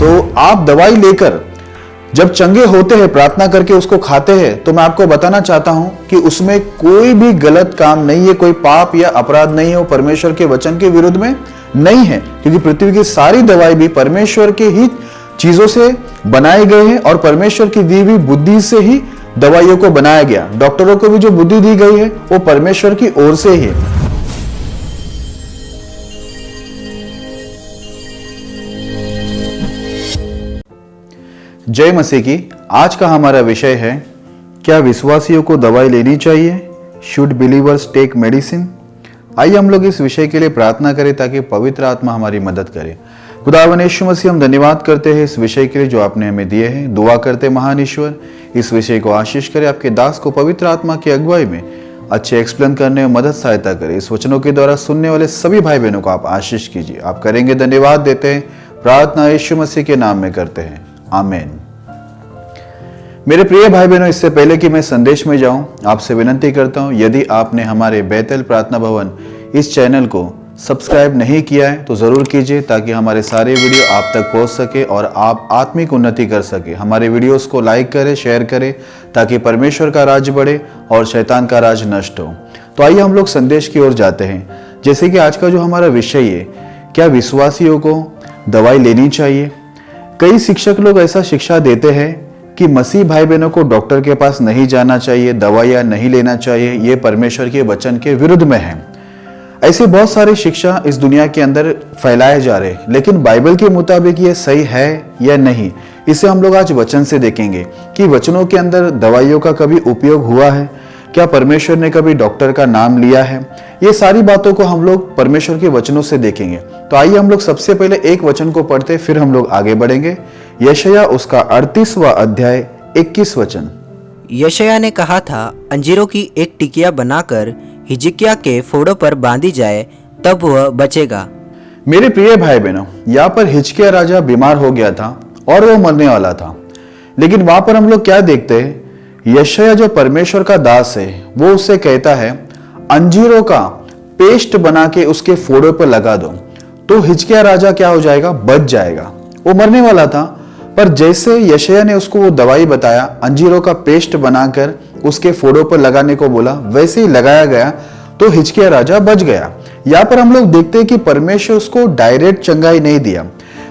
तो आप दवाई लेकर जब चंगे होते हैं, प्रार्थना करके उसको खाते हैं, तो मैं आपको बताना चाहता हूं कि उसमें कोई भी गलत काम नहीं है, कोई पाप या अपराध नहीं है, वो परमेश्वर के वचन के विरुद्ध में नहीं है। क्योंकि पृथ्वी की सारी दवाई भी परमेश्वर के ही चीजों से बनाए गए हैं और परमेश्वर की दी हुई बुद्धि से ही दवाइयों को बनाया गया। डॉक्टरों को भी जो बुद्धि दी गई है वो परमेश्वर की ओर से ही है। जय मसीह की। आज का हमारा विषय है, क्या विश्वासियों को दवाई लेनी चाहिए? Should believers take medicine? आइए हम लोग इस विषय के लिए प्रार्थना करें ताकि पवित्र आत्मा हमारी मदद करे। खुदावन यीशु मसीह, हम धन्यवाद करते हैं इस विषय के लिए जो आपने हमें दिए हैं। दुआ करते महान ईश्वर, इस विषय को आशीष करे, आपके दास को पवित्र आत्मा की अगुवाई में अच्छे एक्सप्लेन करने में मदद सहायता करे। इस वचनों के द्वारा सुनने वाले सभी भाई बहनों को आप आशीष कीजिए। आप करेंगे, धन्यवाद देते हैं। प्रार्थना यीशु मसीह के नाम में करते हैं, आमीन। मेरे प्रिय भाई बहनों, इससे पहले कि मैं संदेश में जाऊं, आपसे विनती करता हूं, यदि आपने हमारे बेतेल प्रार्थना भवन इस चैनल को सब्सक्राइब नहीं किया है तो जरूर कीजिए, ताकि हमारे सारे वीडियो आप तक पहुंच सके और आप आत्मिक उन्नति कर सके। हमारे वीडियोस को लाइक करें, शेयर करें, ताकि परमेश्वर का राज बढ़े और शैतान का राज नष्ट हो। तो आइए हम लोग संदेश की ओर जाते हैं। जैसे कि आज का जो हमारा विषय है, क्या विश्वासियों को दवाई लेनी चाहिए? कई शिक्षक लोग ऐसा शिक्षा देते हैं कि मसीह भाई बहनों को डॉक्टर के पास नहीं जाना चाहिए, दवाइयाँ नहीं लेना चाहिए, ये परमेश्वर के वचन के विरुद्ध में है। ऐसे बहुत सारे शिक्षा इस दुनिया के अंदर फैलाए जा रहे हैं, लेकिन बाइबल के मुताबिक ये सही है या नहीं, इसे हम लोग आज वचन से देखेंगे कि वचनों के अंदर दवाइयों का कभी उपयोग हुआ है, क्या परमेश्वर ने कभी डॉक्टर का नाम लिया है। ये सारी बातों को हम लोग परमेश्वर के वचनों से देखेंगे। तो आइए हम लोग सबसे पहले एक वचन को पढ़ते, फिर हम लोग आगे बढ़ेंगे। यशायाह उसका 38वां अध्याय 21 वचन। यशायाह ने कहा था, अंजीरों की एक टिकिया बनाकर हिजकिय्याह के फोड़ों पर बांधी जाए, तब वह बचेगा। मेरे प्रिय भाई बहनों, यहाँ पर हिजकिय्याह राजा बीमार हो गया था और वो मरने वाला था, लेकिन वहां पर हम लोग क्या देखते हैं, यशायाह जो परमेश्वर का दास है वो उससे कहता है, अंजीरों का पेस्ट बना के उसके फोड़ों पर लगा दो, तो हिजकिय्याह राजा क्या हो जाएगा? बच जाएगा। वो मरने वाला था, पर जैसे यशायाह ने उसको वो दवाई बताया, अंजीरों का पेस्ट बनाकर उसके फोड़ों पर लगाने को बोला, वैसे ही लगाया गया, तो हिजकिय्याह राजा बच गया। यहाँ पर हम लोग देखते हैं कि परमेश्वर उसको डायरेक्ट चंगाई नहीं दिया।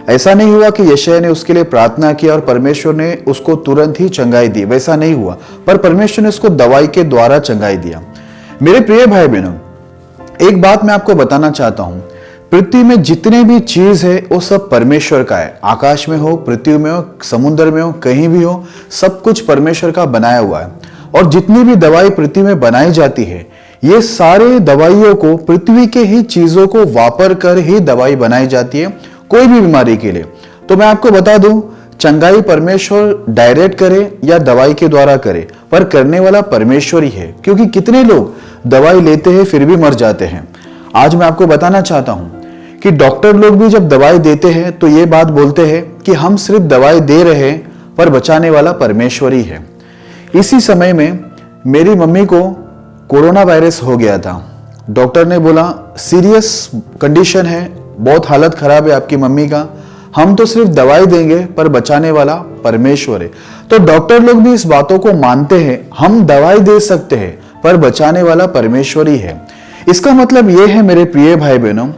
ऐसा नहीं हुआ कि यशायाह ने उसके लिए प्रार्थना किया और परमेश्वर ने उसको तुरंत ही चंगाई दी, वैसा नहीं हुआ, पर परमेश्वर ने उसको दवाई के द्वारा चंगाई दिया। मेरे प्रिय भाई बहनों, एक बात मैं आपको बताना चाहता हूं, पृथ्वी में जितने भी चीज है वो सब परमेश्वर का है। आकाश में हो, पृथ्वी में हो, समुद्र में हो, कहीं भी हो, सब कुछ परमेश्वर का बनाया हुआ है। और जितनी भी दवाई पृथ्वी में बनाई जाती है, ये सारे दवाइयों को, पृथ्वी के ही चीजों को वापर कर ही दवाई बनाई जाती है, कोई भी बीमारी के लिए। तो मैं आपको बता दूं, चंगाई परमेश्वर डायरेक्ट करे या दवाई के द्वारा करे, पर करने वाला परमेश्वर ही है। क्योंकि कितने लोग दवाई लेते हैं फिर भी मर जाते हैं। आज मैं आपको बताना चाहता हूं कि डॉक्टर लोग भी जब दवाई देते हैं तो ये बात बोलते हैं कि हम सिर्फ दवाई दे रहे हैं, पर बचाने वाला परमेश्वर ही है। इसी समय में मेरी मम्मी को कोरोना वायरस हो गया था। डॉक्टर ने बोला, सीरियस कंडीशन है, बहुत हालत खराब है आपकी मम्मी का, हम तो सिर्फ दवाई देंगे, पर बचाने वाला परमेश्वर है। तो डॉक्टर लोग भी इस बातों को मानते हैं, हम दवाई दे सकते हैं, पर बचाने वाला परमेश्वर ही है। इसका मतलब यह है मेरे प्रिय भाई बहनों,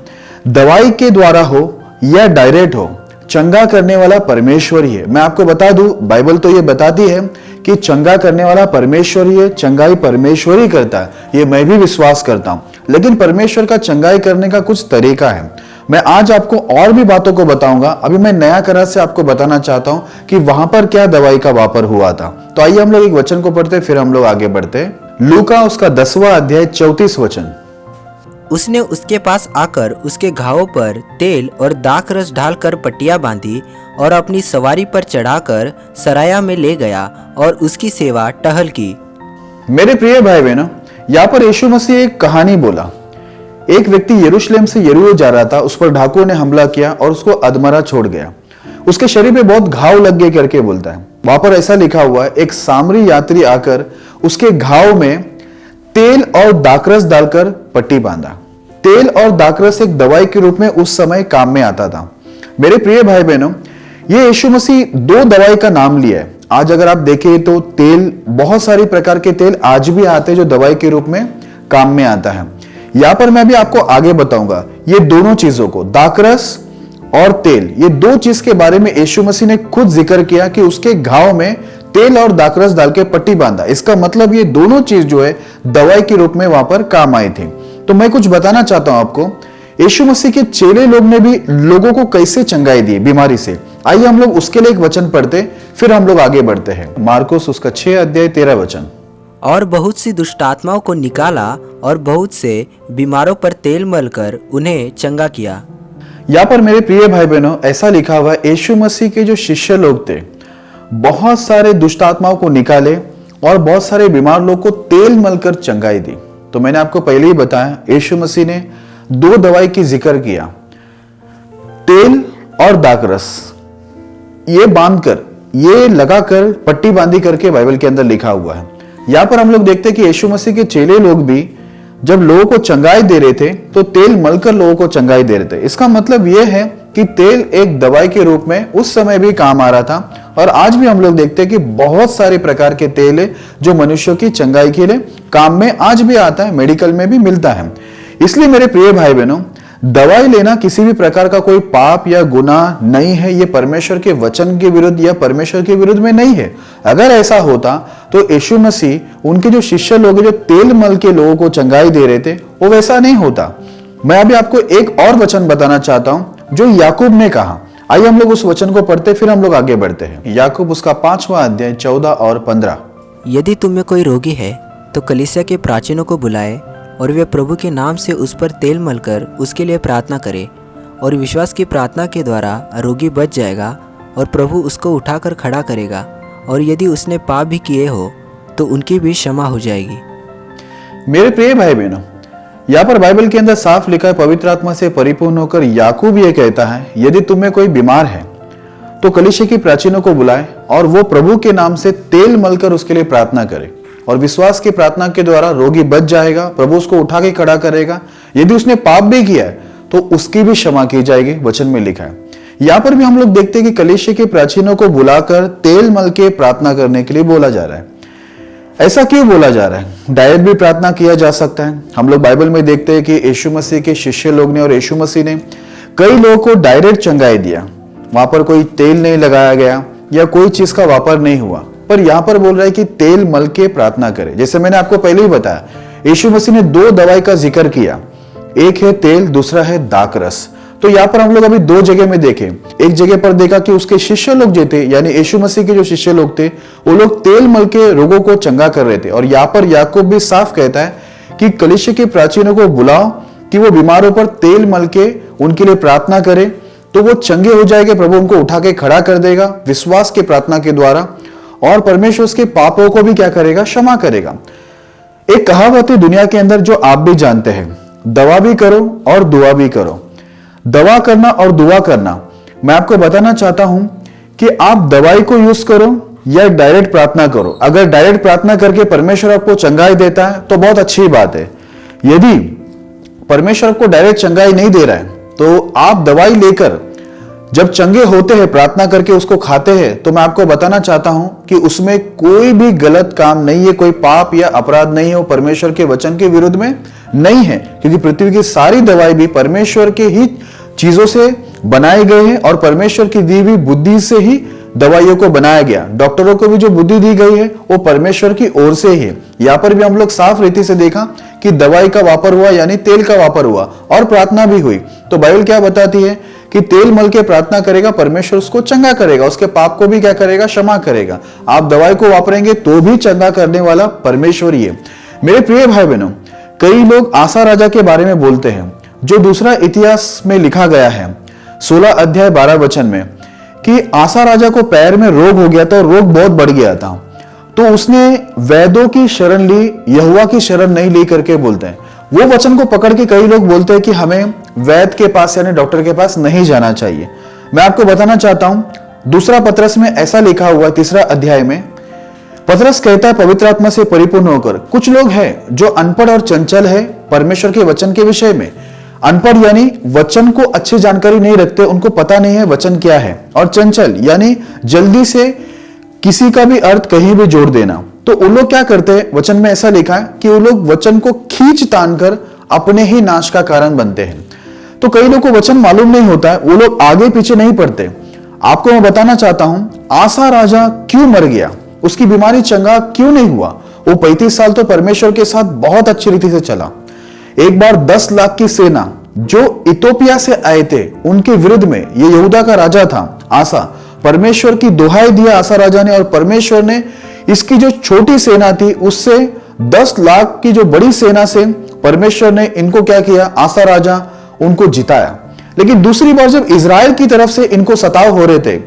दवाई के द्वारा हो या डायरेक्ट हो, चंगा करने वाला परमेश्वर ही है। मैं आपको बता दूं, बाइबल तो ये बताती है कि चंगा करने वाला परमेश्वर ही है, चंगाई परमेश्वर ही करता है, ये मैं भी विश्वास करता हूं। लेकिन परमेश्वर का चंगाई करने का कुछ तरीका है। मैं आज आपको और भी बातों को बताऊंगा। अभी मैं नया करा से आपको बताना चाहता हूं कि वहां पर क्या दवाई का वापर हुआ था। तो आइए हम लोग एक वचन को पढ़ते, फिर हम लोग आगे बढ़ते। लूका उसका 10वां अध्याय 34 वचन। उसने उसके पास आकर उसके घावों पर तेल और दाखरस डालकर पट्टियां बांधी और अपनी सवारी पर चढ़ाकर सराया में ले गया और उसकी सेवा टहल की। मेरे प्रिय भाई बहनों, यहाँ पर यीशु मसीह एक कहानी बोला। एक व्यक्ति यरूशलेम से यरीहो जा रहा था, उस पर डाकुओं ने हमला किया और उसको अधमरा छोड़ गया। उसके शरीर पे बहुत घाव लग गए करके बोलता है। वहां पर ऐसा लिखा हुआ है, एक सामरी यात्री आकर उसके घाव में तेल और दाखरस डालकर पट्टी बांधा। तेल और दाखरस एक दवाई के रूप में उस समय काम में आता था। मेरे प्रिय भाई बहनों, ये यीशु मसीह दो दवाई का नाम लिया है। आज अगर आप देखें तो तेल, बहुत सारी प्रकार के तेल आज भी आते हैं जो दवाई के रूप में काम में आता है। यहां पर मैं भी आपको आगे बताऊंगा ये दोनों चीजों को, दाखरस और तेल, ये दो चीज के बारे में यीशु मसीह ने खुद जिक्र किया कि उसके घाव में तेल और दाखरस डाल के पट्टी बांधा। इसका मतलब ये दोनों चीज जो है दवाई के रूप में वहां पर काम आई थी। तो मैं कुछ बताना चाहता हूं आपको, यीशु मसीह के चेले लोग ने भी लोगों को कैसे चंगाई दी बीमारी से। आइए हम लोग उसके लिए एक वचन पढ़ते, फिर हम लोग आगे बढ़ते हैं। मार्कुस उसका 6 अध्याय 13 वचन। और बहुत सी दुष्ट आत्माओं को निकाला और बहुत से बीमारों पर तेल मलकर उन्हें चंगा किया। यहाँ पर मेरे प्रिय भाई बहनों ऐसा लिखा हुआ है, यीशु मसीह के जो शिष्य लोग थे बहुत सारे दुष्ट आत्माओं को निकाले और बहुत सारे बीमार लोग को तेल मलकर चंगाई दी। तो मैंने आपको पहले ही बताया यीशु मसीह ने दो दवाई की जिक्र किया, तेल और दाखरस। ये बांधकर, ये लगाकर पट्टी बांधी करके बाइबल के अंदर लिखा हुआ है। यहां पर हम लोग देखते हैं कि यीशु मसीह के चेले लोग भी जब लोगों को चंगाई दे रहे थे तो तेल मलकर लोगों को चंगाई दे रहे थे। इसका मतलब यह है कि तेल एक दवाई के रूप में उस समय भी काम आ रहा था और आज भी हम लोग देखते हैं कि बहुत सारे प्रकार के तेल है जो मनुष्यों की चंगाई के लिए काम में आज भी आता है, मेडिकल में भी मिलता है। इसलिए मेरे प्रिय भाई बहनों, दवाई लेना किसी भी प्रकार का कोई पाप या गुनाह नहीं है। ये परमेश्वर के वचन के विरुद्ध या परमेश्वर के विरुद्ध में नहीं है। अगर ऐसा होता तो यीशु मसीह उनके जो शिष्य लोग जो तेल मल के लोगों को चंगाई दे रहे थे वो वैसा नहीं होता। मैं अभी आपको एक और वचन बताना चाहता हूं जो याकूब ने कहा। आइए हम लोग उस वचन को पढ़ते फिर हम लोग आगे बढ़ते हैं। याकूब उसका 5वां अध्याय 14 और 15। यदि तुम में कोई रोगी है तो कलीसिया के प्राचीनों को बुलाए और वे प्रभु के नाम से उस पर तेल मलकर उसके लिए प्रार्थना करे, और विश्वास की प्रार्थना के द्वारा रोगी बच जाएगा और प्रभु उसको उठाकर खड़ा करेगा, और यदि उसने पाप भी किए हो तो उनकी भी क्षमा हो जाएगी। मेरे प्रिय भाई बहनों, यहाँ पर बाइबल के अंदर साफ लिखा है, पवित्र आत्मा से परिपूर्ण होकर याकूब ये कहता है, यदि तुम में कोई बीमार है तो कलीसिया की प्राचीनों को बुलाए और वो प्रभु के नाम से तेल मलकर उसके लिए प्रार्थना करे, और विश्वास की प्रार्थना के द्वारा रोगी बच जाएगा, प्रभु उसको उठा के खड़ा करेगा। यदि उसने पाप भी किया है तो उसकी भी क्षमा की जाएगी, वचन में लिखा है। यहाँ पर भी हम लोग देखते हैं कि कलीसिया के प्राचीनों को बुलाकर तेल मल के प्रार्थना करने के लिए बोला जा रहा है। ऐसा क्यों बोला जा रहा है? डायरेक्ट भी प्रार्थना किया जा सकता है। हम लोग बाइबल में देखते हैं कि यीशु मसीह के शिष्य लोग ने और यीशु मसीह ने कई लोगों को डायरेक्ट चंगाई दिया। वहां पर कोई तेल नहीं लगाया गया या कोई चीज का वापर नहीं हुआ, पर यहां पर बोल रहा है कि तेल मल के प्रार्थना करे। जैसे मैंने आपको पहले ही बताया, यीशु मसीह ने दो दवाई का जिक्र किया, एक है तेल, दूसरा है दाखरस। तो यहाँ पर हम लोग अभी दो जगह में देखें। एक जगह पर देखा कि उसके शिष्य लोग जो थे, यानी यीशु मसीह के जो शिष्य लोग थे, वो लोग तेल मल के रोगों को चंगा कर रहे थे। और यहाँ पर याकूब भी साफ कहता है कि कलीसिया के प्राचीनों को बुलाओ कि वो बीमारों पर तेल मल के उनके लिए प्रार्थना करे, तो वो चंगे हो जाएंगे, प्रभु उनको उठा के खड़ा कर देगा विश्वास की प्रार्थना के द्वारा, और परमेश्वर उसके पापों को भी क्या करेगा? क्षमा करेगा। एक कहावत है दुनिया के अंदर जो आप भी जानते हैं, दवा भी करो और दुआ भी करो। दवा करना और दुआ करना, मैं आपको बताना चाहता हूं कि आप दवाई को यूज करो या डायरेक्ट प्रार्थना करो। अगर डायरेक्ट प्रार्थना करके परमेश्वर आपको चंगाई देता है तो बहुत अच्छी बात है। यदि परमेश्वर आपको डायरेक्ट चंगाई नहीं दे रहा है तो आप दवाई लेकर जब चंगे होते हैं, प्रार्थना करके उसको खाते हैं, तो मैं आपको बताना चाहता हूं कि उसमें कोई भी गलत काम नहीं है, कोई पाप या अपराध नहीं है, वो परमेश्वर के वचन के विरुद्ध में नहीं है। क्योंकि पृथ्वी की सारी दवाई भी परमेश्वर के ही चीजों से बनाए गए हैं और परमेश्वर की दी हुई बुद्धि से ही दवाइयों को बनाया गया। डॉक्टरों को भी जो बुद्धि दी गई है वो परमेश्वर की ओर से ही है। यहाँ पर भी हम लोग साफ रीति से देखा कि दवाई का वापर हुआ, यानी तेल का वापर हुआ, और प्रार्थना भी हुई। तो बाइबल क्या बताती है कि तेल मल के प्रार्थना करेगा, परमेश्वर उसको चंगा करेगा, उसके पाप को भी क्या करेगा? क्षमा करेगा। आप दवाई को वापरेंगे तो भी चंगा करने वाला परमेश्वर ही है। मेरे प्रिय भाई बहनों, कई लोग आसा राजा के बारे में बोलते हैं, जो दूसरा इतिहास में लिखा गया है 16 अध्याय 12 वचन में, कि आसा राजा को पैर में रोग हो गया था और रोग बहुत बढ़ गया था, तो उसने वैद्यों की शरण ली, यहोवा की शरण नहीं ली करके बोलते हैं। वो वचन को पकड़ के कई लोग बोलते हैं कि हमें वैद्य के पास यानी डॉक्टर के पास नहीं जाना चाहिए। मैं आपको बताना चाहता हूं, दूसरा पतरस में ऐसा लिखा हुआ 3 अध्याय में, पतरस कहता है पवित्र आत्मा से परिपूर्ण होकर, कुछ लोग हैं जो अनपढ़ और चंचल है परमेश्वर के वचन के विषय में। अनपढ़ यानी वचन को अच्छी जानकारी नहीं रखते, उनको पता नहीं है वचन क्या है। और चंचल यानी जल्दी से किसी का भी अर्थ कहीं भी जोड़ देना। तो वो लोग क्या करते हैं, वचन में ऐसा लिखा है कि वो लोग वचन को खींच तान कर अपने ही नाश का कारण बनते हैं। तो कई लोग को वचन मालूम नहीं होता है, वो लोग आगे पीछे नहीं पढ़ते। आपको मैं बताना चाहता हूं, आसा राजा क्यों मर गया, उसकी बीमारी चंगा क्यों नहीं हुआ। वो 35 साल तो परमेश्वर के साथ बहुत अच्छी रीति से चला। एक बार 10 लाख की सेना जो इथोपिया से आए थे उनके विरुद्ध में, ये यहूदा का राजा था आसा, परमेश्वर की दुहाई दिया आसा राजा ने, और परमेश्वर ने इसकी जो छोटी सेना थी उससे 10 लाख की जो बड़ी सेना से परमेश्वर ने इनको क्या किया, आसा राजा उनको जिताया। लेकिन दूसरी बार जब इजराइल की तरफ से इनको सताव हो रहे थे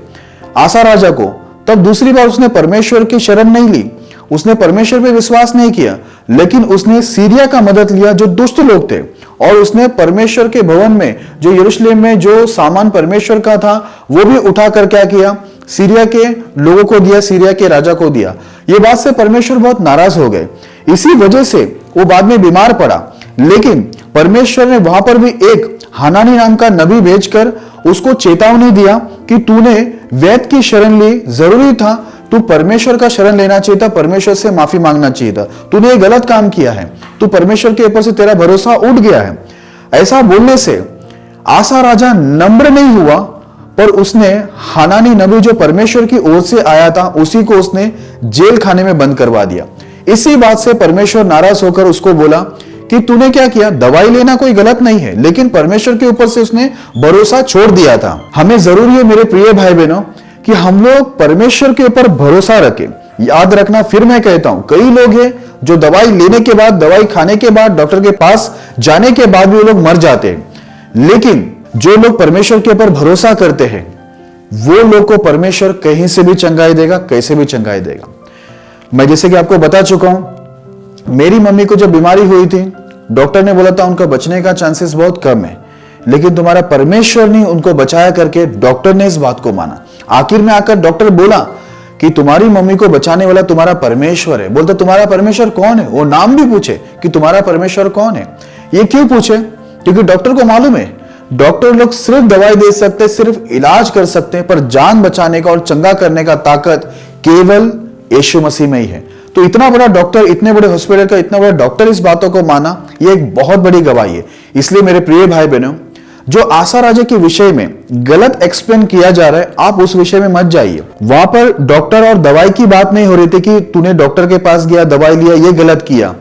आसा राजा को, तब दूसरी बार उसने परमेश्वर की शरण नहीं ली, उसने परमेश्वर पे विश्वास नहीं किया, लेकिन उसने सीरिया का मदद लिया जो दुष्ट लोग थे, और उसने परमेश्वर के भवन में जो यरूशलेम में जो सामान परमेश्वर का था वो भी उठाकर क्या किया, सीरिया के लोगों को दिया, सीरिया के राजा को दिया। ये बात से परमेश्वर बहुत नाराज हो गए। इसी वजह से वो बाद में बीमार पड़ा, लेकिन परमेश्वर ने वहां पर भी एक हनानी नाम का नबी भेजकर उसको चेतावनी दिया कि तूने वैद्य की शरण ली, जरूरी था तू परमेश्वर का शरण लेना चाहिए था, परमेश्वर से माफी मांगना चाहिए था, तूने एक गलत काम किया है, तू परमेश्वर के ऊपर से तेरा भरोसा उठ गया है। ऐसा बोलने से आसा राजा नम्र नहीं हुआ, पर उसने हनानी नबी जो परमेश्वर की ओर से आया था उसी को उसने जेल खाने में बंद करवा दिया। इसी बात से परमेश्वर नाराज होकर उसको बोला कि तूने क्या किया, दवाई लेना कोई गलत नहीं है, लेकिन परमेश्वर के ऊपर से उसने भरोसा छोड़ दिया था। हमें जरूरी है मेरे प्रिय भाई बहनों कि हम लोग परमेश्वर के ऊपर भरोसा रखें। याद रखना, फिर मैं कहता हूं, कई लोग हैं जो दवाई लेने के बाद, दवाई खाने के बाद, डॉक्टर के पास जाने के बाद भी वो लोग मर जाते हैं। लेकिन जो लोग परमेश्वर के ऊपर भरोसा करते हैं वो लोग को परमेश्वर कहीं से भी चंगाई देगा, कैसे भी चंगाई देगा। मैं जैसे कि आपको बता चुका हूं, मेरी मम्मी को जब बीमारी हुई थी डॉक्टर ने बोला था उनका बचने का चांसेस बहुत कम है, लेकिन तुम्हारा परमेश्वर ने उनको बचाया करके डॉक्टर ने इस बात को माना। आखिर में आकर डॉक्टर बोला कि तुम्हारी मम्मी को बचाने वाला तुम्हारा परमेश्वर है। बोलता तुम्हारा परमेश्वर कौन है, वो नाम भी पूछे कि तुम्हारा परमेश्वर कौन है। ये क्यों पूछे, क्योंकि डॉक्टर को मालूम है डॉक्टर लोग सिर्फ दवाई दे सकते, सिर्फ इलाज कर सकते हैं, पर जान बचाने का और चंगा करने का ताकत केवल यीशु मसीह में ही है। तो इतना बड़ा डॉक्टर, इतने बड़े हॉस्पिटल का इतना बड़ा डॉक्टर इस बातों को माना, ये एक बहुत बड़ी गवाही है। इसलिए मेरे प्रिय भाई बहनों, जो आसा राजा के विषय में गलत एक्सप्लेन किया जा रहा है, आप उस विषय में मत जाइए। वहां पर डॉक्टर और दवाई की बात नहीं हो रही थी कि तूने डॉक्टर के पास गया, दवाई लिया, ये गलत किया।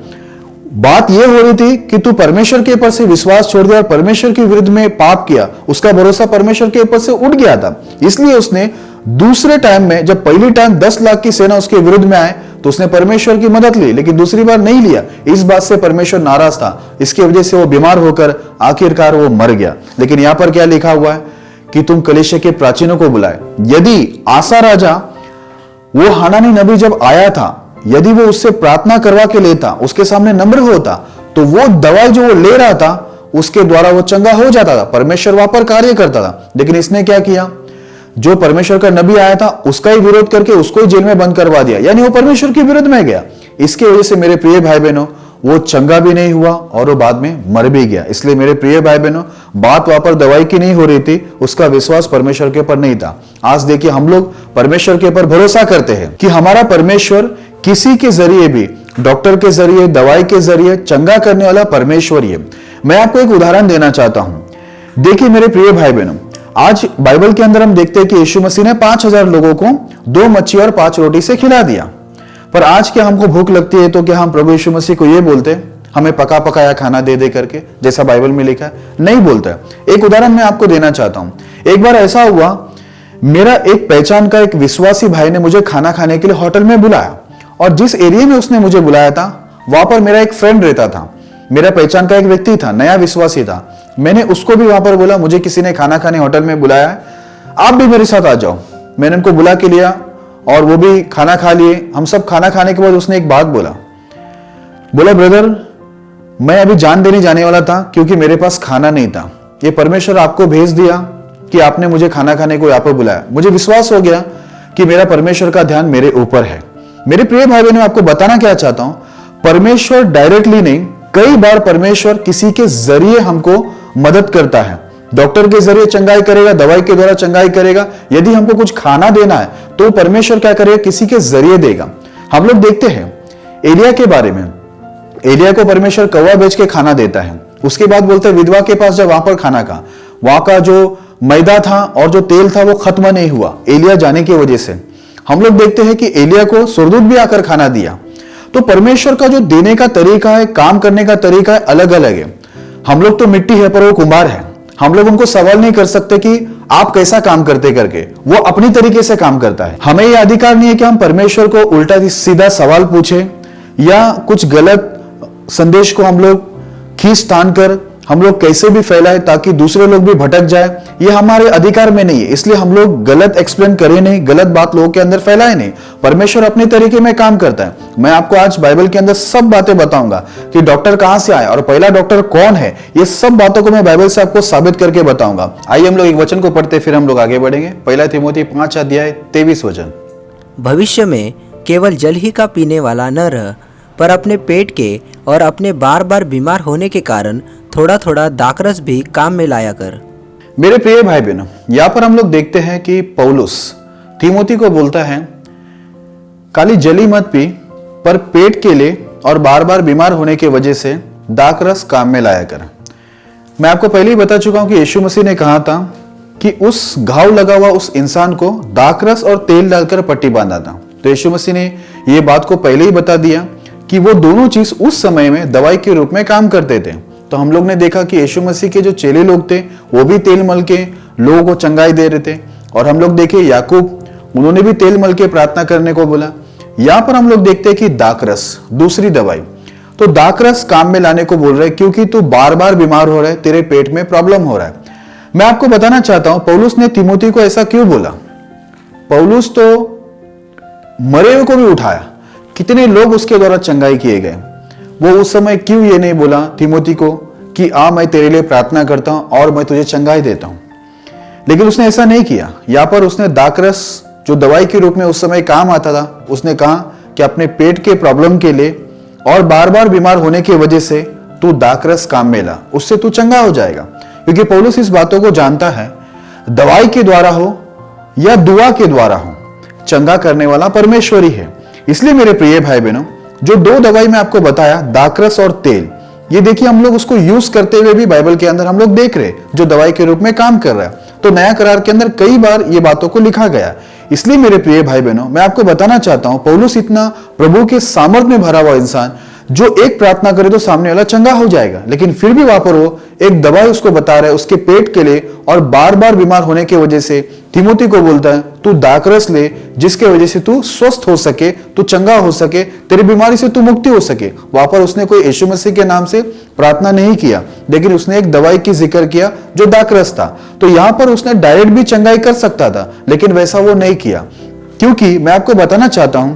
बात यह हो रही थी कि तू परमेश्वर के ऊपर से विश्वास छोड़ दिया और परमेश्वर के विरुद्ध में पाप किया, उसका भरोसा परमेश्वर के ऊपर से उठ गया था। इसलिए उसने दूसरे टाइम में, जब पहली टाइम 10 लाख की सेना उसके विरुद्ध में आए तो उसने परमेश्वर की मदद ली, लेकिन दूसरी बार नहीं लिया। इस बात से परमेश्वर नाराज था, इसकी वजह से वो बीमार होकर आखिरकार वो मर गया। लेकिन यहां पर क्या लिखा हुआ है कि तुम कलीसिया के प्राचीनों को बुलाए। यदि आसा राजा, वो हनानी नबी जब आया था, यदि वो उससे प्रार्थना करवा के लेता, उसके सामने नम्र होता, तो वो दवाई जो वो ले रहा था उसके द्वारा वो चंगा हो जाता था, परमेश्वर वहां पर कार्य करता था। लेकिन इसने क्या किया, जो परमेश्वर का नबी आया था उसका ही विरोध करके उसको ही जेल में बंद करवा दिया, यानी वो परमेश्वर के विरुद्ध में गया। इसके वजह से मेरे प्रिय भाई बहनों, वो चंगा भी नहीं हुआ और वो बाद में मर भी गया। इसलिए मेरे प्रिय भाई बहनों, बात वहां पर दवाई की नहीं हो रही थी, उसका विश्वास परमेश्वर के ऊपर नहीं था। आज देखिए, हम लोग परमेश्वर के ऊपर भरोसा करते हैं कि हमारा परमेश्वर किसी के जरिए भी, डॉक्टर के जरिए, दवाई के जरिए चंगा करने वाला परमेश्वर ही है। मैं आपको एक उदाहरण देना चाहता हूं। देखिए मेरे प्रिय भाई बहनों, आज बाइबल के अंदर हम देखते हैं कि यीशु मसीह ने 5000 लोगों को 2 मच्छी और 5 रोटी से खिला दिया। पर आज क्या हमको भूख लगती है तो क्या हम प्रभु यीशु मसीह को ये बोलते हैं हमें पका पकाया खाना दे दे करके, जैसा बाइबल में लिखा है? नहीं बोलता है। एक उदाहरण मैं आपको देना चाहता हूं। एक बार ऐसा हुआ, मेरा एक पहचान का एक विश्वासी भाई ने मुझे खाना खाने के लिए होटल में बुलाया, और जिस एरिया में उसने मुझे बुलाया था वहां पर मेरा एक फ्रेंड रहता था, मेरा पहचान का एक व्यक्ति था, नया विश्वासी था। मैंने उसको भी वहां पर बोला, मुझे किसी ने खाना खाने होटल में बुलाया है, आप भी मेरे साथ आ जाओ। मैंने उनको बुला के लिया और वो भी खाना खा लिए। हम सब खाना खाने के बाद उसने एक बात बोला, ब्रदर मैं अभी जान देने जाने वाला था क्योंकि मेरे पास खाना नहीं था। ये परमेश्वर आपको भेज दिया कि आपने मुझे खाना खाने को यहाँ पर बुलाया। मुझे विश्वास हो गया कि मेरा परमेश्वर का ध्यान मेरे ऊपर है। मेरे प्रिय भाई बहनों, आपको बताना क्या चाहता हूं, परमेश्वर डायरेक्टली नहीं, कई बार परमेश्वर किसी के जरिए हमको मदद करता है। डॉक्टर के जरिए चंगाई करेगा, दवाई के द्वारा चंगाई करेगा। यदि हमको कुछ खाना देना है तो परमेश्वर क्या करेगा, किसी के जरिए देगा। हम लोग देखते हैं एलिया के बारे में, एलिया को परमेश्वर कौवा बेच के खाना देता है। उसके बाद बोलते हैं विधवा के पास जब वहां पर खाना खा, वहां का जो मैदा था और जो तेल था वो खत्म नहीं हुआ एलिया जाने की वजह से। हम लोग देखते हैं कि एलिया को सुरदूत भी आकर खाना दिया। तो परमेश्वर का जो देने का तरीका है, काम करने का तरीका है, अलग अलग है। हम लोग तो मिट्टी है पर वो कुम्हार है। हम लोग उनको सवाल नहीं कर सकते कि आप कैसा काम करते करके, वो अपनी तरीके से काम करता है। हमें यह अधिकार नहीं है कि हम परमेश्वर को उल्टा सीधा सवाल पूछे या कुछ गलत संदेश को हम लोग खींच तान कर हम लोग कैसे भी फैलाए ताकि दूसरे लोग भी भटक जाए। ये हमारे अधिकार में नहीं है, इसलिए हम लोग गलत एक्सप्लेन करें नहीं, गलत बात लोगों के अंदर फैलाए नहीं। परमेश्वर अपने तरीके में काम करता है। मैं आपको आज बाइबल के अंदर सब बातें बताऊंगा कि डॉक्टर कहां से आया और पहला डॉक्टर कौन है। ये सब बातों को मैं बाइबल से आपको साबित करके बताऊंगा। आइए हम लोग एक वचन को पढ़ते फिर हम लोग आगे बढ़ेंगे। पहला तीमुथी 5:23 वचन। भविष्य में केवल जल ही का पीने वाला न रह, पर अपने पेट के और अपने बार बार बीमार होने के कारण थोड़ा थोड़ा दाखरस भी काम में लाया कर। मेरे प्रिय भाई बहनों, यहां पर हम लोग देखते हैं कि पौलुस तीमुथी को बोलता है खाली जली मत पी, पर पेट के लिए और बार बार बीमार होने की वजह से दाखरस काम में लाया कर। मैं आपको पहले ही बता चुका हूं कि यीशु मसीह ने कहा था कि उस घाव लगा हुआ उस इंसान को दाखरस और तेल डालकर पट्टी बांधा था। तो यीशु मसीह ने यह बात को पहले ही बता दिया कि वो दोनों चीज उस समय में दवाई के रूप में काम करते थे। तो हम लोग ने देखा कि यीशु मसीह के जो चेले लोग थे वो भी तेल मल के लोगों को चंगाई दे रहे थे। और हम लोग देखे याकूब, उन्होंने भी तेल मल के प्रार्थना करने को बोला। यहां पर हम लोग देखते हैं कि दाखरस दूसरी दवाई, तो दाखरस काम में लाने को बोल रहे क्योंकि तू बार बार बीमार हो रहा है, तेरे पेट में प्रॉब्लम हो रहा है। मैं आपको बताना चाहता हूं पौलुस ने तीमुथी को ऐसा क्यों बोला। पौलुस तो मरे हुए को भी उठाया, कितने लोग उसके द्वारा चंगाई किए गए। वो उस समय क्यों ये नहीं बोला तीमुथी को कि आ मैं तेरे लिए प्रार्थना करता हूं और मैं तुझे चंगाई देता हूं। लेकिन उसने ऐसा नहीं किया। यहां पर उसने दाखरस जो दवाई के रूप में उस समय काम आता था, उसने कहा कि अपने पेट के प्रॉब्लम के लिए और बार बार बीमार होने की वजह से तू दाखरस काम में ला, उससे तू चंगा हो जाएगा। क्योंकि पौलुस इस बातों को जानता है, दवाई के द्वारा हो या दुआ के द्वारा हो, चंगा करने वाला परमेश्वर ही है। इसलिए मेरे प्रिय भाई बहनों, जो दो दवाई मैं आपको बताया, दाखरस और तेल, ये देखिए हम लोग उसको यूज करते हुए भी बाइबल के अंदर हम लोग देख रहे जो दवाई के रूप में काम कर रहा है। तो नया करार के अंदर कई बार ये बातों को लिखा गया। इसलिए मेरे प्रिय भाई बहनों, मैं आपको बताना चाहता हूं पौलुस इतना प्रभु के सामर्थ में भरा हुआ इंसान, जो एक प्रार्थना करे तो सामने वाला चंगा हो जाएगा, लेकिन फिर भी वहां पर वो एक दवाई उसको बता रहा है उसके पेट के लिए और बार बार बीमार होने की वजह से तीमुथी को बोलता है तू दाखरस ले, जिसके वजह से तू स्वस्थ हो सके, तू चंगा हो सके, तेरी बीमारी से तू मुक्ति हो सके। वहां पर उसने कोई यीशु मसीह के नाम से प्रार्थना नहीं किया, लेकिन उसने एक दवाई की जिक्र किया जो दाखरस था। तो यहां पर उसने डायरेक्ट भी चंगाई कर सकता था, लेकिन वैसा वो नहीं किया। क्योंकि मैं आपको बताना चाहता हूं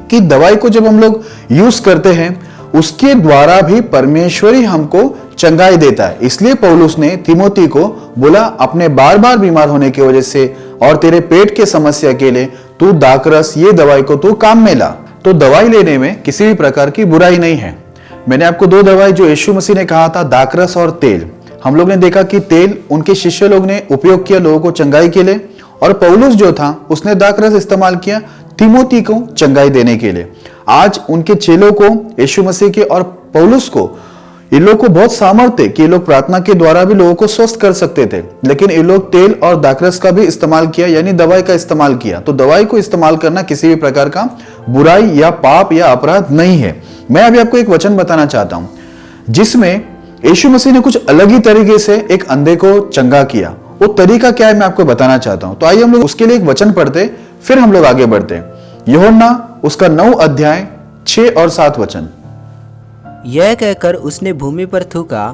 कि दवाई को जब हम लोग यूज करते हैं उसके द्वारा भी परमेश्वर ही हमको चंगाई देता है। इसलिए पौलुस ने तीमुथी को बोला अपने बार बार बीमार होने की वजह से और तेरे पेट के समस्या के लिए तू दाखरस ये दवाई को तू काम में ला। तो दवाई लेने में किसी भी प्रकार की बुराई नहीं है। मैंने आपको दो दवाई जो यीशु मसीह ने कहा था, दाखरस और तेल, हम लोग ने देखा कि तेल उनके शिष्य लोग ने उपयोग किया लोगों को चंगाई के लिए, और पौलुस जो था उसने दाखरस इस्तेमाल किया तीमुथी को चंगाई देने के लिए। आज उनके चेलों को, यीशु मसीह के और पौलुस को, ये लोग को बहुत सामर्थ्य कि ये लोग प्रार्थना के द्वारा भी लोगों को स्वस्थ कर सकते थे, लेकिन ये लोग तेल और दाखरस का भी इस्तेमाल किया, यानी दवाई का इस्तेमाल किया। तो दवाई को इस्तेमाल करना किसी भी प्रकार का बुराई या पाप या अपराध नहीं है। मैं अभी आपको एक वचन बताना चाहता हूं जिसमें यीशु मसीह ने कुछ अलग ही तरीके से एक अंधे को चंगा किया। वो तरीका क्या है मैं आपको बताना चाहता हूं। तो आइए हम लोग उसके लिए एक वचन पढ़ते, फिर हम लोग आगे बढ़ते। यूहन्ना उसका 9 अध्याय 6 और 7 वचन। यह कहकर उसने भूमि पर थूका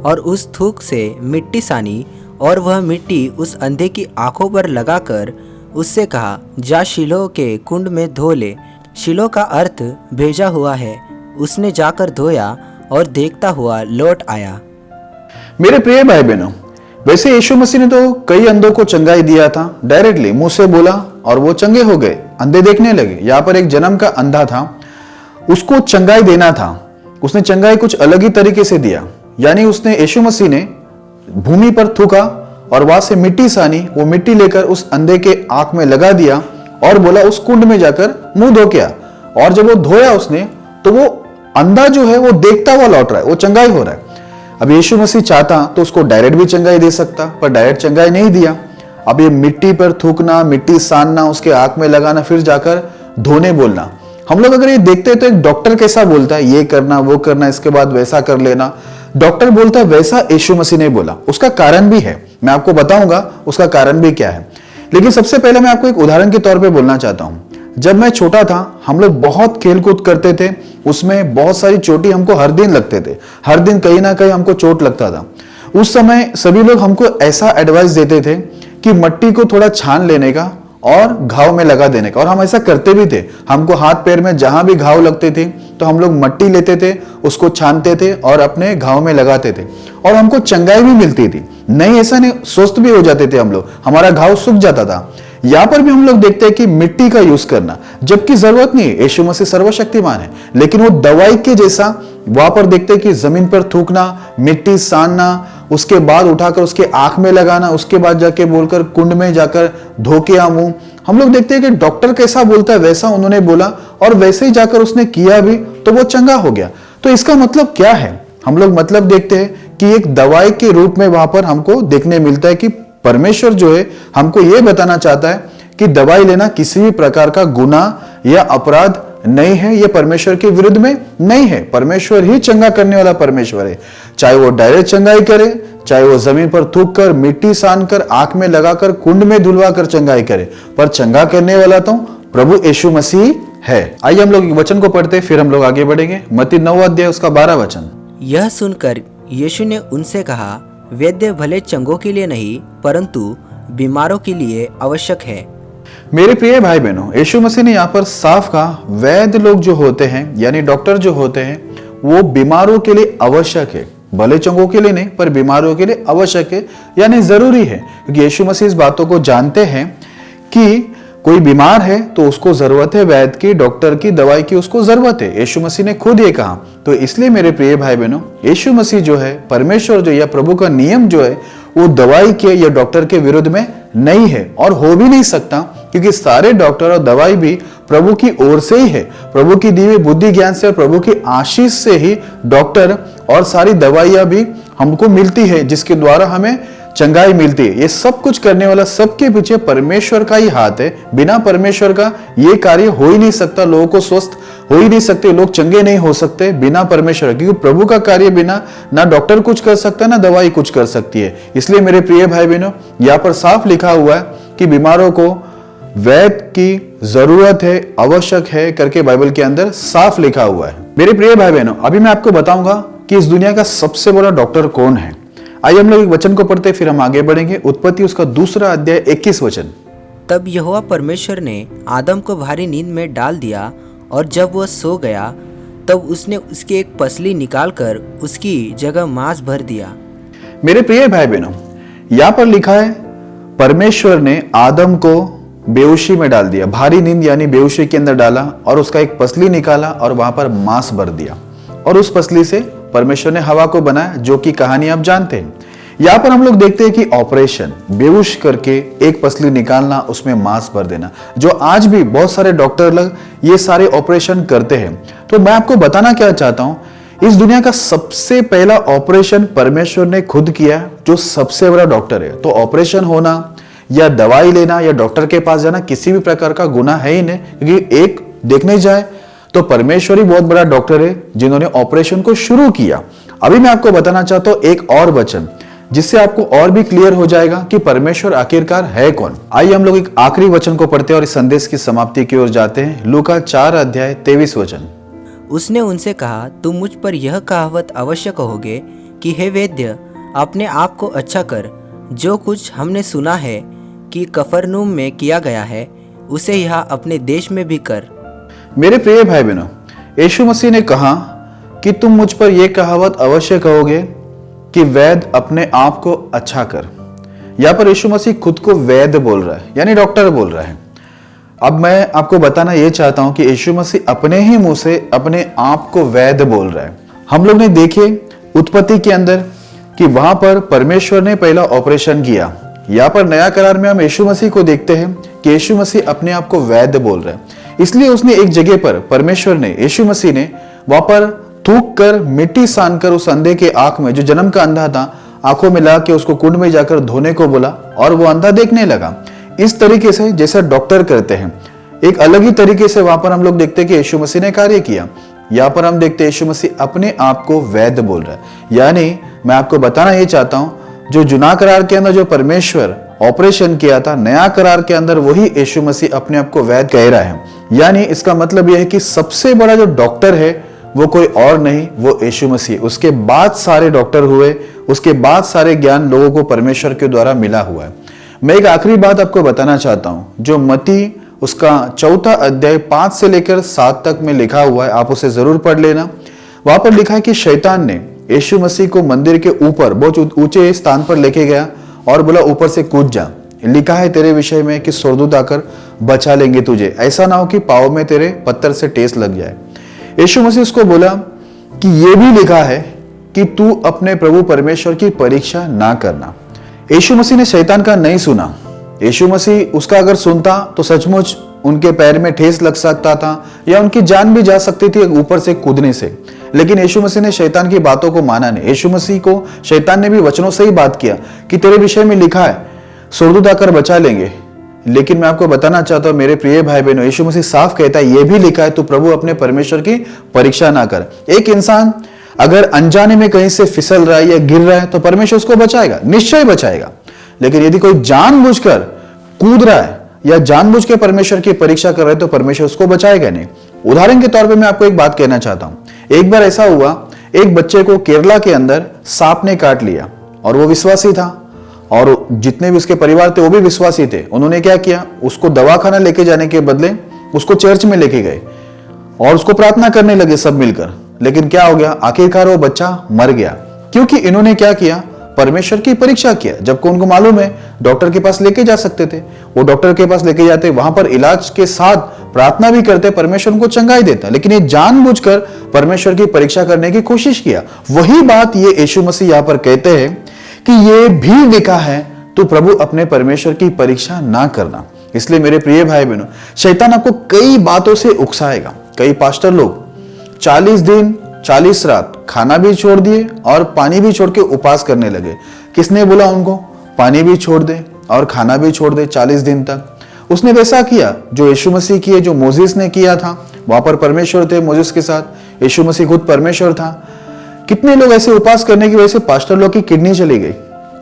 और उस थूक से मिट्टी सानी, और वह मिट्टी उस अंधे की आंखों पर लगाकर उससे कहा, जा शीलोह के कुंड में धो ले। शीलोह का अर्थ भेजा हुआ है। उसने जाकर धोया और देखता हुआ लौट आया। मेरे प्रिय भाई बहनों, वैसे यीशु मसीह ने तो कई अंधों को चंगाई दिया था, डायरेक्टली मुंह से बोला और वो चंगे हो गए, अंधे देखने लगे। यहां पर एक जन्म का अंधा था, उसको चंगाई देना था, उसने चंगाई कुछ अलग ही तरीके से दिया। यानी उसने, यीशु मसीह ने भूमि पर थूका और वहां से मिट्टी सानी, वो मिट्टी लेकर उस अंधे के आंख में लगा दिया और बोला उस कुंड में जाकर मुंह धो के आ। और जब वो धोया उसने तो वो अंधा जो है वो देखता हुआ लौट रहा है, वो चंगाई हो रहा है। अब यीशु मसीह चाहता तो उसको डायरेक्ट भी चंगाई दे सकता, पर डायरेक्ट चंगाई नहीं दिया। अब ये मिट्टी पर थूकना, मिट्टी सानना, उसके आंख में लगाना, फिर जाकर धोने बोलना, हम लोग अगर ये देखते हैं तो एक डॉक्टर कैसा बोलता है, ये करना वो करना, इसके बाद वैसा कर लेना। डॉक्टर बोलता है वैसा यीशु मसीह ने बोला। उसका कारण भी है, मैं आपको बताऊंगा उसका कारण भी क्या है। लेकिन सबसे पहले मैं आपको एक उदाहरण के तौर पे बोलना चाहता हूं। जब मैं छोटा था हम लोग बहुत खेलकूद करते थे, उसमें बहुत सारी चोटी हमको हर दिन लगते थे, हर दिन कहीं ना कहीं हमको चोट लगता था। उस समय सभी लोग हमको ऐसा एडवाइस देते थे कि मट्टी को थोड़ा छान लेने का और घाव में लगा देने का, और हम ऐसा करते भी थे। हमको हाथ पैर में जहां भी घाव लगते थे तो हम लोग मट्टी लेते थे, उसको छानते थे और अपने घाव में लगाते थे, और हमको चंगाई भी मिलती थी। नहीं ऐसा नहीं, स्वस्थ भी हो जाते थे हम लोग, हमारा घाव सूख जाता था। यहां पर भी हम लोग देखते हैं कि मिट्टी का यूज करना, जबकि जरूरत नहीं है, यीशु मसीह सर्वशक्तिमान है, लेकिन वो दवाई के जैसा वहां पर देखते हैं कि जमीन पर थूकना, मिट्टी सानना, उसके बाद उठाकर उसके आंख में लगाना, उसके बाद जाके बोलकर कुंड में जाकर धो के आ मुंह। हम लोग देखते हैं कि डॉक्टर कैसा बोलता है वैसा उन्होंने बोला, और वैसे ही जाकर उसने किया भी तो वो चंगा हो गया। तो इसका मतलब क्या है? हम लोग मतलब देखते हैं कि एक दवाई के रूप में वहां पर हमको देखने मिलता है कि परमेश्वर जो है हमको यह बताना चाहता है कि दवाई लेना किसी भी प्रकार का गुनाह या अपराध नहीं है, यह परमेश्वर के विरुद्ध में नहीं है। परमेश्वर ही चंगा करने वाला परमेश्वर है, चाहे वो डायरेक्ट चंगाई करे, चाहे वो जमीन पर थूक कर, मिट्टी सान कर, आंख में लगाकर, कुंड में धुलवा कर चंगाई करे, पर चंगा करने वाला तो प्रभु यीशु मसीह है। आइए हम लोग वचन को पढ़ते फिर हम लोग आगे बढ़ेंगे। मत्ती 9 अध्याय उसका 12 वचन। यह सुनकर यीशु ने उनसे कहा, वैद्य भले चंगों के लिए नहीं परंतु बीमारों के लिए आवश्यक है। मेरे प्रिय भाई बहनों, यीशु मसीह ने यहाँ पर साफ कहा वैद्य लोग जो होते हैं यानी डॉक्टर जो होते हैं वो बीमारों के लिए आवश्यक है, भले चंगों के लिए नहीं पर बीमारों के लिए आवश्यक है, यानी जरूरी है। क्योंकि यीशु मसीह इस बातों को जानते हैं कि कोई बीमार है तो उसको जरूरत है वैद्य की, डॉक्टर की, दवाई की उसको जरूरत है। यीशु मसीह ने खुद ये कहा। तो इसलिए मेरे प्रिय भाई बहनों, यीशु मसीह जो है, परमेश्वर जो या प्रभु का नियम जो है वो दवाई के या डॉक्टर के विरुद्ध में नहीं है और हो भी नहीं सकता, क्योंकि सारे डॉक्टर और दवाई भी प्रभु की ओर से ही है। प्रभु की दी हुई बुद्धि ज्ञान से और प्रभु की आशीष से ही डॉक्टर और सारी दवाइयां भी हमको मिलती है, जिसके द्वारा हमें चंगाई मिलती है। ये सब कुछ करने वाला सबके पीछे परमेश्वर का ही हाथ है। बिना परमेश्वर का ये कार्य हो ही नहीं सकता। लोगों को स्वस्थ हो ही नहीं सकते, लोग चंगे नहीं हो सकते बिना परमेश्वर, क्योंकि प्रभु का कार्य बिना ना डॉक्टर कुछ कर सकता ना दवाई कुछ कर सकती है। इसलिए मेरे प्रिय भाई बहनों, यहाँ पर साफ लिखा हुआ है कि बीमारों को वैद्य की जरूरत है, आवश्यक है करके बाइबल के अंदर साफ लिखा हुआ है। मेरे प्रिय भाई बहनों, अभी मैं आपको बताऊंगा कि इस दुनिया का सबसे बड़ा डॉक्टर कौन है। आइए हम लोग एक वचन को पढ़ते फिर हम आगे बढ़ेंगे। उत्पत्ति उसका 2 अध्याय 21 वचन। तब यहोवा परमेश्वर ने आदम को भारी नींद में डाल दिया, और जब वह सो गया तब उसने उसकी एक पसली निकालकर उसकी जगह मांस भर दिया। मेरे प्रिय भाई बहनों, यहां पर लिखा है परमेश्वर ने आदम को बेहोशी में डाल दिया, भारी नींद यानी बेहोशी के अंदर डाला, और उसका एक पसली निकाला और वहां पर मांस भर दिया, और उस पसली से परमेश्वर ने हवा को बनाया, जो कि कहानी आप जानते हैं। यहां पर हम लोग देखते हैं कि ऑपरेशन, बेहोश करके एक पसली निकालना, उसमें मांस भर देना, जो आज भी बहुत सारे डॉक्टर लोग ये सारे ऑपरेशन करते हैं। तो मैं आपको बताना क्या चाहता हूं, इस दुनिया का सबसे पहला ऑपरेशन परमेश्वर ने खुद किया, जो सबसे बड़ा डॉक्टर है। तो ऑपरेशन होना या दवाई लेना या डॉक्टर के पास जाना किसी भी प्रकार का गुनाह है ही नहीं, क्योंकि एक देखने जाए तो परमेश्वर ही बहुत बड़ा डॉक्टर है जिन्होंने ऑपरेशन को शुरू किया। अभी मैं आपको बताना चाहता हूं एक और वचन, जिससे आपको और भी क्लियर हो जाएगा कि परमेश्वर आखिरकार है कौन। आइए हम लोग एक आखिरी वचन को पढ़ते हैं और इस संदेश की समाप्ति की ओर जाते हैं। लूका 4 अध्याय 23 वचन। उसने उनसे कहा, तुम मुझ पर यह कहावत अवश्य कहोगे कि हे वैद्य, अपने आप को अच्छा कर। जो कुछ हमने सुना है कि कफरनहूम में किया गया है, उसे यहाँ अपने देश में भी कर। मेरे प्रिय भाई बहनों, यीशु मसीह ने कहा कि तुम मुझ पर यह कहावत अवश्य कहोगे कि वैद्य अपने आप को अच्छा कर। यहां पर यीशु मसीह खुद को वैद्य बोल रहा है, यानी डॉक्टर बोल रहा है। अब मैं आपको बताना यह चाहता हूं कि यीशु मसीह अपने ही मुंह से अपने आप को वैद्य बोल रहा है। हम लोग ने देखे उत्पत्ति के अंदर कि वहां पर परमेश्वर ने पहला ऑपरेशन किया। यहाँ पर नया करार में हम यीशु मसीह को देखते हैं कि यीशु मसीह अपने आप को वैद्य बोल रहे हैं। इसलिए उसने एक जगह पर परमेश्वर ने, यीशु मसीह ने वहां पर थूक कर मिट्टी सान कर उस अंधे के आंख में, जो जन्म का अंधा था, आंखों में ला के उसको कुंड में जाकर धोने को बोला और वो अंधा देखने लगा। इस तरीके से जैसा डॉक्टर करते हैं, एक अलग ही तरीके से वहां पर हम लोग देखते हैं कि यीशु मसीह ने कार्य किया। यहाँ पर हम देखते हैं यीशु मसीह अपने आप को वैद्य बोल रहा है। यानी मैं आपको बताना ये चाहता हूं, जो जुना करार के अंदर जो परमेश्वर ऑपरेशन किया था, नया करार के अंदर वही यीशु मसीह अपने आप को वैद्य कह रहा है। यानी इसका मतलब यह है कि सबसे बड़ा जो डॉक्टर है वो कोई और नहीं, वो यीशु मसीह। उसके बाद सारे डॉक्टर हुए, उसके बाद सारे ज्ञान लोगों को परमेश्वर के द्वारा मिला हुआ है। मैं एक आखिरी बात आपको बताना चाहता हूं, जो मत्ती उसका 4 अध्याय 5 से लेकर 7 तक में लिखा हुआ है, आप उसे जरूर पढ़ लेना। वहां पर लिखा है कि शैतान ने यीशु मसीह को मंदिर के ऊपर बहुत ऊंचे स्थान पर लेके गया और बोला ऊपर से कूद जा। लिखा है तेरे विषय में कि स्वर्गदूत आकर बचा लेंगे तुझे, ऐसा ना हो कि पाँव में तेरे पत्थर से ठेस लग जाए। यीशु मसीह उसको बोला कि यह भी लिखा है कि तू अपने प्रभु परमेश्वर की परीक्षा ना करना। यीशु मसीह ने शैतान का नहीं सुना। यीशु मसीह उसका अगर सुनता तो सचमुच उनके पैर में ठेस लग सकता था या उनकी जान भी जा सकती थी ऊपर से कूदने से। लेकिन यीशु मसीह ने शैतान की बातों को माना नहीं। यीशु मसीह को शैतान ने भी वचनों से ही बात किया कि तेरे विषय में लिखा है स्वर्गदूत आकर बचा लेंगे। लेकिन मैं आपको बताना चाहता हूं मेरे प्रिय भाई बहनों, यीशु मसीह साफ कहता है यह भी लिखा है तू प्रभु अपने परमेश्वर की परीक्षा ना कर। एक इंसान अगर अनजाने में कहीं से फिसल रहा है या गिर रहा है तो परमेश्वर उसको बचाएगा, निश्चय बचाएगा। लेकिन यदि कोई जानबूझकर कूद रहा है या जानबूझ के परमेश्वर की परीक्षा कर रहे हैं तो परमेश्वर उसको बचाएगा नहीं। उदाहरण के तौर पे मैं आपको एक बात कहना चाहता हूं। एक बार ऐसा हुआ, एक बच्चे को केरला के अंदर सांप ने काट लिया और वो विश्वासी था और जितने भी उसके परिवार थे वो भी विश्वासी थे। उन्होंने क्या किया, उसको दवाखाना लेके जाने के बदले उसको चर्च में लेके गए और उसको प्रार्थना करने लगे सब मिलकर। लेकिन क्या हो गया, आखिरकार वो बच्चा मर गया, क्योंकि इन्होंने क्या किया, परमेश्वर की परीक्षा किया। जबकि उनको मालूम है डॉक्टर के पास लेके जा सकते थे, वो डॉक्टर के पास लेके जाते, वहां पर इलाज के साथ प्रार्थना भी करते, परमेश्वर उनको चंगाई देता। लेकिन ये जानबूझकर परमेश्वर की परीक्षा करने की कोशिश किया। वही बात ये यीशु मसीह यहां पर कहते हैं कि ये भी लिखा है तू प्रभु अपने परमेश्वर की परीक्षा ना करना। इसलिए मेरे प्रिय भाई बहनों, शैतान आपको कई बातों से उकसाएगा। कई पास्टर लोग 40 दिन 40 रात खाना भी छोड़ दिए और पानी भी छोड़ के उपवास करने लगे। किसने बोला उनको पानी भी छोड़ दे और खाना भी छोड़ दे 40 दिन तक? उसने वैसा किया जो यीशु मसीह किए, जो मोसेस ने किया था। वहां पर परमेश्वर थे मोसेस के साथ, यीशु मसीह खुद परमेश्वर था। कितने लोग ऐसे उपवास करने की वजह से पास्टर लोग की किडनी चली गई।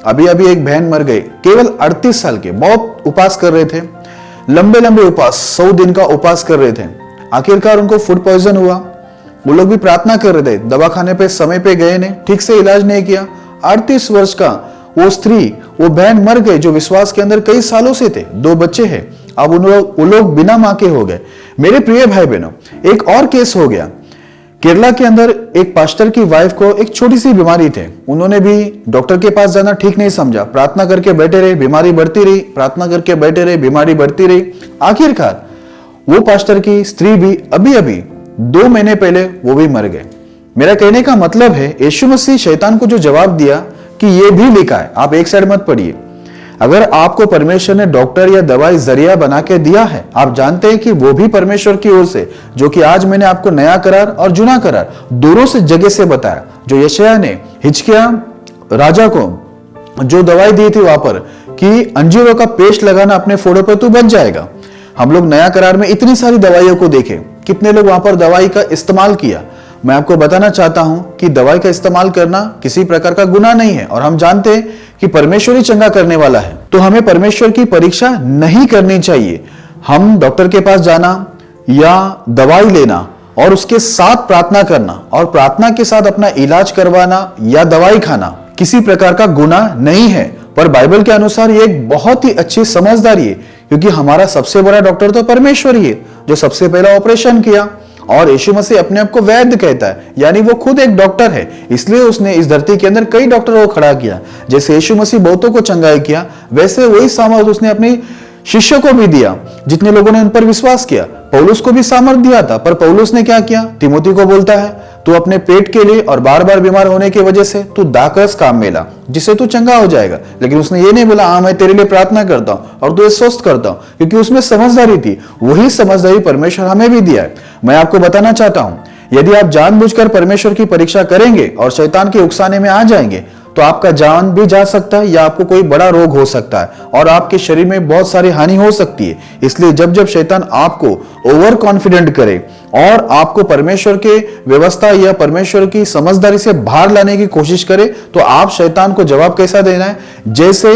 अभी अभी एक बहन मर गई, केवल 38 साल के, बहुत उपवास कर रहे थे, लंबे लंबे उपवास, 100 दिन का उपवास कर रहे थे। आखिरकार उनको फूड पॉइजन हुआ। वो लोग भी प्रार्थना कर रहे थे, दवाखाने पे समय पे गए नहीं, ठीक से इलाज नहीं किया। 38 वर्ष का वो स्त्री, वो बहन मर गई जो विश्वास के अंदर कई सालों से थे। 2 बच्चे हैं, अब वो लोग बिना मां के हो गए। मेरे प्रिय भाई बहनों, एक और केस हो गया केरला के अंदर। एक पास्टर की वाइफ को एक छोटी सी बीमारी थे, उन्होंने भी डॉक्टर के पास जाना ठीक नहीं समझा, प्रार्थना करके बैठे रहे, बीमारी बढ़ती रही, प्रार्थना करके बैठे रहे, बीमारी बढ़ती रही। आखिरकार वो पास्टर की स्त्री भी अभी 2 महीने पहले वो भी मर गए। मेरा कहने का मतलब है यीशु मसीह शैतान को जो जवाब दिया कि ये भी लिखा है, आप एक साइड मत पढ़िए। अगर आपको परमेश्वर ने डॉक्टर या दवाई जरिया बना के दिया है, आप जानते हैं कि वो भी परमेश्वर की ओर से, जो कि आज मैंने आपको नया करार और जुना करार दोनों से जगह से बताया। जो यशायाह ने हिजकिय्याह राजा को जो दवाई दी थी वहां पर कि अंजीरों का पेस्ट लगाना अपने फोड़ों पर तू बच जाएगा। हम लोग नया करार में इतनी सारी दवाइयों को देखें, कितने लोग वहां पर दवाई का इस्तेमाल किया। मैं आपको बताना चाहता हूं कि दवाई का इस्तेमाल करना किसी प्रकार का गुनाह नहीं है और हम जानते हैं कि परमेश्वर ही चंगा करने वाला है। तो हमें परमेश्वर की परीक्षा नहीं करनी चाहिए। हम डॉक्टर के पास जाना या दवाई लेना और उसके साथ प्रार्थना करना और प्रार्थना के साथ अपना इलाज करवाना या दवाई खाना किसी प्रकार का गुनाह नहीं है। पर बाइबल के अनुसार ये एक बहुत ही अच्छी समझदारी है, क्योंकि हमारा सबसे बड़ा डॉक्टर तो परमेश्वर ही है जो सबसे पहला ऑपरेशन किया। और यीशु मसीह अपने आप को वैद्य कहता है, यानी वो खुद एक डॉक्टर है। इसलिए उसने इस धरती के अंदर कई डॉक्टरों को खड़ा किया। जैसे यीशु मसीह बहुतों को चंगाई किया, वैसे वही सामर्थ उसने अपनी शिष्य को भी दिया जितने लोगों ने उन पर विश्वास किया। पौलुस को भी सामर्थ दिया था, पर पौलुस ने क्या किया? तिमोथी को बोलता है तू अपने पेट के लिए और बार बार बीमार होने की वजह से तू दाखरस काम में ला, जिससे तू चंगा हो जाएगा। लेकिन उसने ये नहीं बोला हाँ मैं तेरे लिए प्रार्थना करता हूं और तुझे स्वस्थ करता हूं, क्योंकि उसमें समझदारी थी। वही समझदारी परमेश्वर हमें भी दिया है। मैं आपको बताना चाहता हूं, यदि आप जानबूझकर परमेश्वर की परीक्षा करेंगे और शैतान के उकसाने में आ जाएंगे तो आपका जान भी जा सकता है या आपको कोई बड़ा रोग हो सकता है और आपके शरीर में बहुत सारी हानि हो सकती है। इसलिए जब जब शैतान आपको ओवर कॉन्फिडेंट करे और आपको परमेश्वर के व्यवस्था या परमेश्वर की समझदारी से बाहर लाने की कोशिश करे, तो आप शैतान को जवाब कैसा देना है? जैसे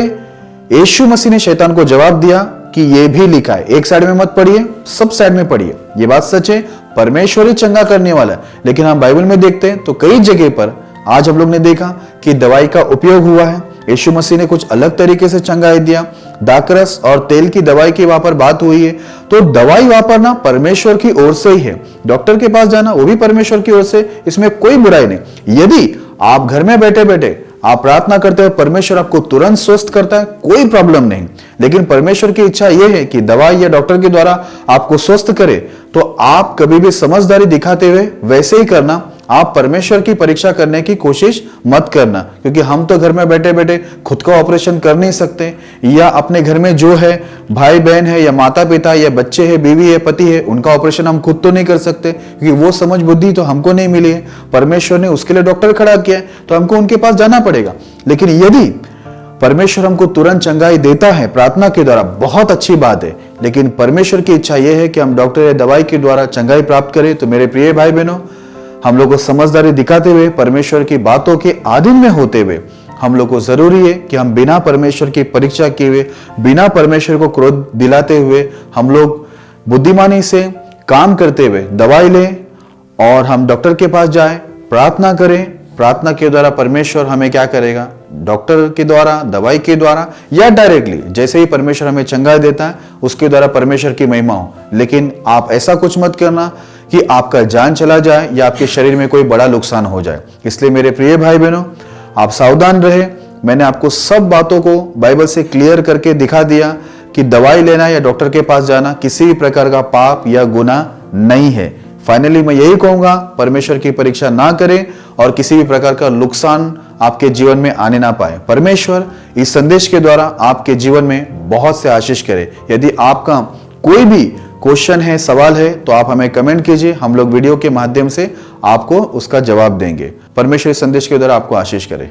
यीशु मसीह ने शैतान को जवाब दिया कि ये भी लिखा है, एक साइड में मत पढ़िए, सब साइड में पढ़िए। ये बात सच है, परमेश्वर ही चंगा करने वाला है। लेकिन हम बाइबल में देखते हैं तो कई जगह पर आज हम लोग ने देखा कि दवाई का उपयोग हुआ है। यीशु मसीह ने कुछ अलग तरीके से चंगाई दिया। दाखरस और तेल की दवाई की वहां पर बात हुई है, तो दवाई वापरना परमेश्वर की ओर से ही है। डॉक्टर के पास जाना वो भी परमेश्वर की ओर से, इसमें कोई बुराई नहीं। यदि आप घर में बैठे बैठे आप प्रार्थना करते हो, परमेश्वर आपको तुरंत स्वस्थ करता है, कोई प्रॉब्लम नहीं। लेकिन परमेश्वर की इच्छा यह है कि दवाई या डॉक्टर के द्वारा आपको स्वस्थ करे, तो आप कभी भी समझदारी दिखाते हुए वैसे ही करना। आप परमेश्वर की परीक्षा करने की कोशिश मत करना, क्योंकि हम तो घर में बैठे बैठे खुद का ऑपरेशन कर नहीं सकते, या अपने घर में जो है भाई बहन है या माता पिता या बच्चे है, बीवी है, पति है, उनका ऑपरेशन हम खुद तो नहीं कर सकते, क्योंकि वो समझ बुद्धि तो हमको नहीं मिली है। परमेश्वर ने उसके लिए डॉक्टर खड़ा किया है, तो हमको उनके पास जाना पड़ेगा। लेकिन यदि परमेश्वर हमको तुरंत चंगाई देता है प्रार्थना के द्वारा, बहुत अच्छी बात है। लेकिन परमेश्वर की इच्छा यह है कि हम डॉक्टर या दवाई के द्वारा चंगाई प्राप्त करें। तो मेरे प्रिय भाई बहनों, हम लोग को समझदारी दिखाते हुए, परमेश्वर की बातों के अधीन में होते हुए, हम लोग को जरूरी है कि हम बिना परमेश्वर की परीक्षा किए हुए, बिना परमेश्वर को क्रोध दिलाते हुए, हम लोग बुद्धिमानी से काम करते हुए दवाई लें और हम डॉक्टर के पास जाएं, प्रार्थना करें। प्रार्थना के द्वारा परमेश्वर हमें क्या करेगा? डॉक्टर के द्वारा, दवाई के द्वारा या डायरेक्टली, जैसे ही परमेश्वर हमें चंगाई देता है उसके द्वारा परमेश्वर की महिमा हो। लेकिन आप ऐसा कुछ मत करना कि आपका जान चला जाए या आपके शरीर में कोई बड़ा नुकसान हो जाए। इसलिए मेरे प्रिय भाई बहनों, आप सावधान रहे। मैंने आपको सब बातों को बाइबल से क्लियर करके दिखा दिया कि दवाई लेना या डॉक्टर के पास जाना किसी भी प्रकार का पाप या गुनाह नहीं है। फाइनली मैं यही कहूंगा, परमेश्वर की परीक्षा ना करें और किसी भी प्रकार का नुकसान आपके जीवन में आने ना पाए। परमेश्वर इस संदेश के द्वारा आपके जीवन में बहुत से आशीष करे। यदि आपका कोई भी क्वेश्चन है, सवाल है, तो आप हमें कमेंट कीजिए। हम लोग वीडियो के माध्यम से आपको उसका जवाब देंगे। परमेश्वर इस संदेश के द्वारा आपको आशीष करे।